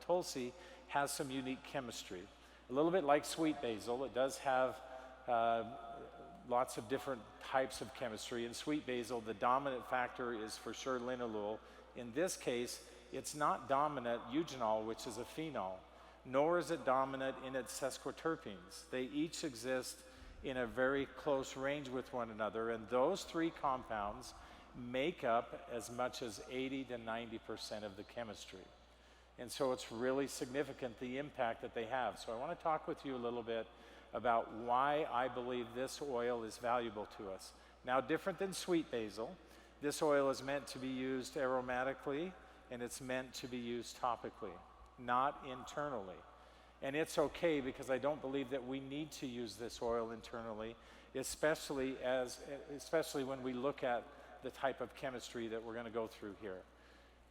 Tulsi has some unique chemistry. A little bit like sweet basil, it does have lots of different types of chemistry. In sweet basil, the dominant factor is for sure linalool. In this case, it's not dominant eugenol, which is a phenol, nor is it dominant in its sesquiterpenes. They each exist in a very close range with one another, and those three compounds make up as much as 80 to 90% of the chemistry. And so it's really significant, the impact that they have. So I want to talk with you a little bit about why I believe this oil is valuable to us. Now, different than sweet basil, this oil is meant to be used aromatically, and it's meant to be used topically, not internally. And it's okay, because I don't believe that we need to use this oil internally, especially when we look at the type of chemistry that we're going to go through here.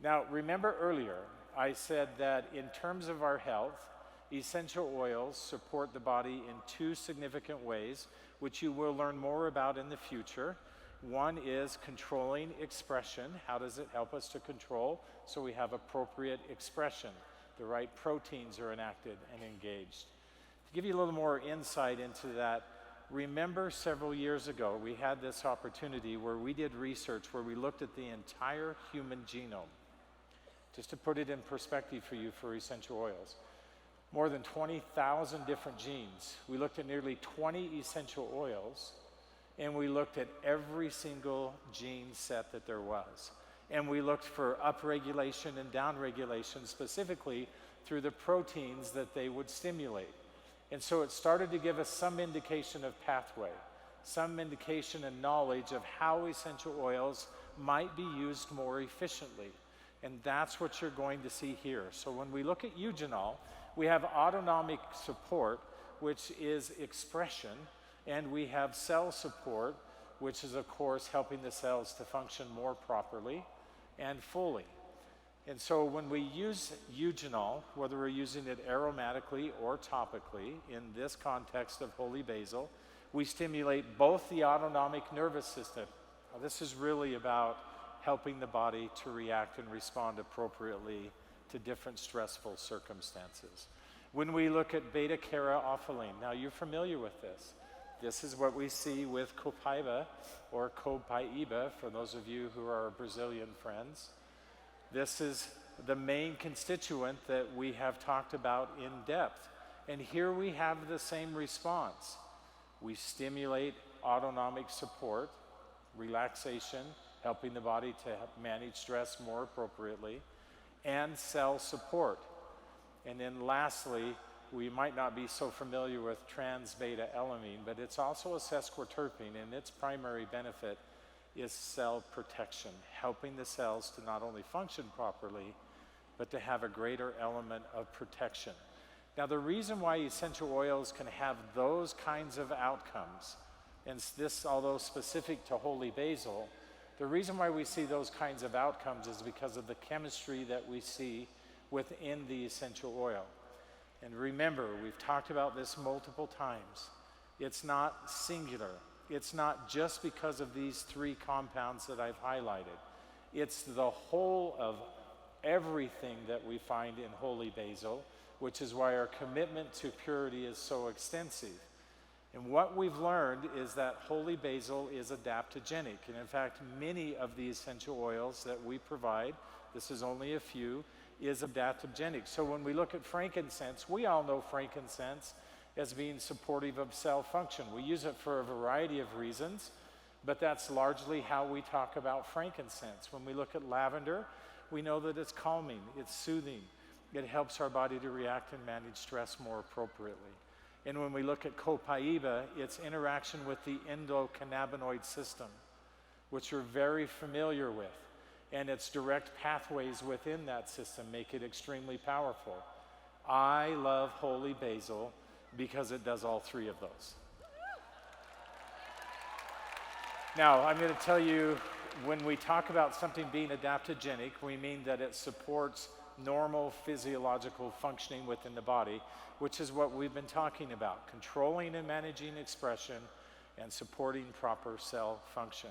Now, remember earlier, I said that in terms of our health, essential oils support the body in two significant ways, which you will learn more about in the future. One is controlling expression. How does it help us to control so we have appropriate expression? The right proteins are enacted and engaged. To give you a little more insight into that, remember several years ago we had this opportunity where we did research where we looked at the entire human genome. Just to put it in perspective for you for essential oils, more than 20,000 different genes. We looked at nearly 20 essential oils, and we looked at every single gene set that there was. And we looked for upregulation and downregulation specifically through the proteins that they would stimulate. And so it started to give us some indication of pathway, some indication and knowledge of how essential oils might be used more efficiently. And that's what you're going to see here. So when we look at eugenol, we have autonomic support, which is expression, and we have cell support, which is, of course, helping the cells to function more properly and fully. And so when we use eugenol, whether we're using it aromatically or topically, in this context of holy basil, we stimulate both the autonomic nervous system. Now, this is really about helping the body to react and respond appropriately to different stressful circumstances. When we look at beta-caryophyllene, now you're familiar with this. This is what we see with copaiba or copaiba, for those of you who are our Brazilian friends. This is the main constituent that we have talked about in depth. And here we have the same response. We stimulate autonomic support, relaxation, helping the body to manage stress more appropriately, and cell support. And then lastly, we might not be so familiar with trans-beta-alanine, but it's also a sesquiterpene, and its primary benefit is cell protection, helping the cells to not only function properly, but to have a greater element of protection. Now, the reason why essential oils can have those kinds of outcomes, and this, although specific to holy basil, the reason why we see those kinds of outcomes is because of the chemistry that we see within the essential oil. And remember, we've talked about this multiple times. It's not singular. It's not just because of these three compounds that I've highlighted. It's the whole of everything that we find in holy basil, which is why our commitment to purity is so extensive. And what we've learned is that holy basil is adaptogenic. And in fact, many of the essential oils that we provide, this is only a few, is adaptogenic. So when we look at frankincense, we all know frankincense as being supportive of cell function. We use it for a variety of reasons, but that's largely how we talk about frankincense. When we look at lavender, we know that it's calming, it's soothing. It helps our body to react and manage stress more appropriately. And when we look at copaiba, its interaction with the endocannabinoid system, which you're very familiar with, and its direct pathways within that system make it extremely powerful. I love holy basil because it does all three of those. Now, I'm going to tell you, when we talk about something being adaptogenic, we mean that it supports normal physiological functioning within the body, which is what we've been talking about, controlling and managing expression and supporting proper cell function.